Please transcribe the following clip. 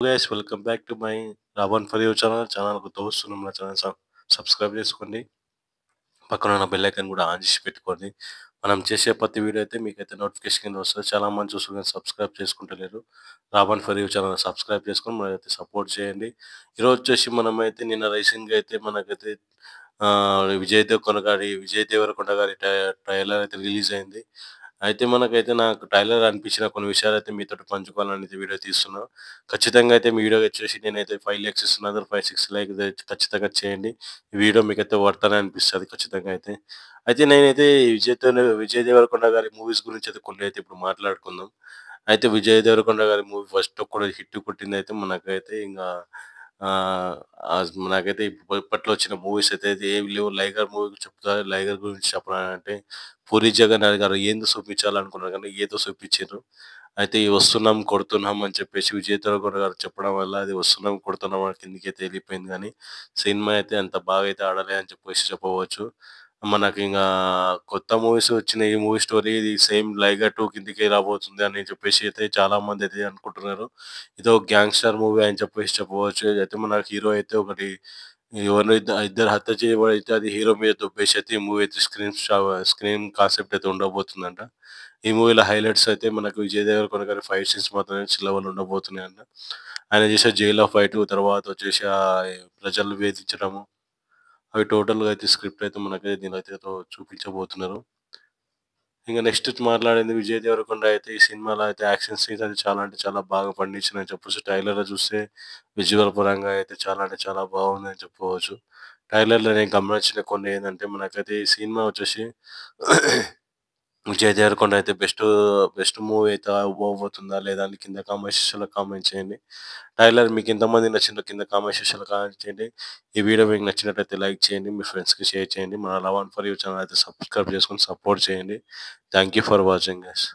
Guys welcome back to my Ravan for you channel కొత్త వస్తున్నాం నా ఛానల్ సబ్స్క్రైబ్ చేసుకోండి. పక్కన ఉన్న బెల్ ఐకాన్ కూడా ఆన్ చేసి పెట్టుకోండి. మనం చేసే ప్రతి వీడియో అయితే మీకైతే నోటిఫికేషన్ కింద వస్తుంది. చాలా మంది చూస్తున్నారు సబ్స్క్రైబ్ చేసుకుంటలేరు. Ravan for you channel subscribe చేసుకొని మనైతే సపోర్ట్ చేయండి. ఈరోజు వచ్చేసి మనమైతే నిన్న రైసింగ్ అయితే మనకైతే విజయ్ దేవరకొండ గారి ట్రైలర్ అయితే రిలీజ్ అయింది. అయితే మనకైతే నాకు ట్రైలర్ అనిపించిన కొన్ని విషయాలైతే మీతోటి పంచుకోవాలని వీడియో తీస్తున్నా. ఖచ్చితంగా అయితే మీ వీడియో వచ్చేసి నేనైతే 5 లైక్స్ ఇస్తున్నా. అందరూ 5, 6 లైక్ ఖచ్చితంగా చేయండి. ఈ వీడియో మీకైతే వర్త్ అనే అనిపిస్తది ఖచ్చితంగా అయితే. అయితే నేనైతే విజయ్ దేవరకొండ గారి మూవీస్ గురించి అయితే కొన్ని అయితే ఇప్పుడు మాట్లాడుకుందాం. అయితే విజయ్ దేవరకొండ గారి మూవీ ఫస్ట్ ఒక్కటి హిట్ కొట్టిందయితే మనకైతే ఇంగా నాకైతే ఇప్పట్లో వచ్చిన మూవీస్ అయితే ఏమి లేవు. 'లైగర్' మూవీ చెప్తా. 'లైగర్' గురించి చెప్పాలంటే 'పూరి జగన్నాథ్' గారు ఏందో చూపించాలనుకున్నారు కానీ ఏదో చూపించిండ్రు. అయితే ఈ 'వస్తున్నాం కొడుతున్నాం' అని చెప్పేసి విజయ్ దేవరకొండ గారు చెప్పడం వల్ల అది 'వస్తున్నాం కొడుతున్నాం' అని కిందకైతే వెళ్ళిపోయింది గానీ, సినిమా అయితే అంత బాగా అయితే ఆడలే అని చెప్పేసి చెప్పవచ్చు. మనకింగా కొత్త మూవీస్ వచ్చిన ఈ మూవీ స్టోరీ ఇది సేమ్ 'లైగర్ 2' కిందకే రాబోతుంది అని చెప్పేసి అయితే చాలా మంది అయితే అనుకుంటున్నారు. ఇదో గ్యాంగ్‌స్టర్ మూవీ అని చెప్పేసి చెప్పవచ్చు. అయితే మన హీరో అయితే ఒకటి ఎవరినో ఇద్దరు హత్య చేయబడైతే అది హీరో మీద దొబ్బేసి అయితే ఈ మూవీ అయితే స్క్రీన్ కాన్సెప్ట్ అయితే ఉండబోతుందంట. ఈ మూవీలో హైలైట్స్ అయితే మనకు విజయ్ దేవరకొండ గారి ఫైట్ సీన్స్ మాత్రం నెక్స్ట్ లెవెల్ ఉండబోతున్నాయంట. ఆయన చేసే జైల్లో ఫైటు తర్వాత వచ్చేసి ప్రజలను వేధించడము అవి టోటల్‌గా అయితే స్క్రిప్ట్ అయితే మనకైతే దీనిలో అయితే చూపించబోతున్నారు. ఇంక నెక్స్ట్ మాట్లాడింది విజయ్ దేవరకొండ అయితే ఈ సినిమాలో అయితే యాక్షన్ సీన్స్ అయితే చాలా అంటే చాలా బాగా పండించిందని చెప్పొచ్చు. ట్రైలర్‌లో చూస్తే విజువల్ పరంగా అయితే చాలా అంటే చాలా బాగుందని చెప్పుకోవచ్చు. ట్రైలర్‌లో నేను గమనించిన కొన్ని ఏందంటే మనకైతే ఈ సినిమా వచ్చేసి విజయ్ దేవరకొండ అయితే బెస్ట్ మూవీ అయితే అవ్వబోతుందా లేదా అని కింద కామెంట్ సెక్షన్‌లో కామెంట్ చేయండి. ట్రైలర్ మీకు ఎంతమందికి నచ్చిందో కింద కామెంట్ సెక్షన్‌లో కామెంట్ చేయండి. ఈ వీడియో మీకు నచ్చినట్టయితే లైక్ చేయండి. మీ ఫ్రెండ్స్‌కి షేర్ చేయండి. మన love and for you channel అయితే సబ్స్క్రైబ్ చేసుకొని సపోర్ట్ చేయండి. Thank you for watching guys.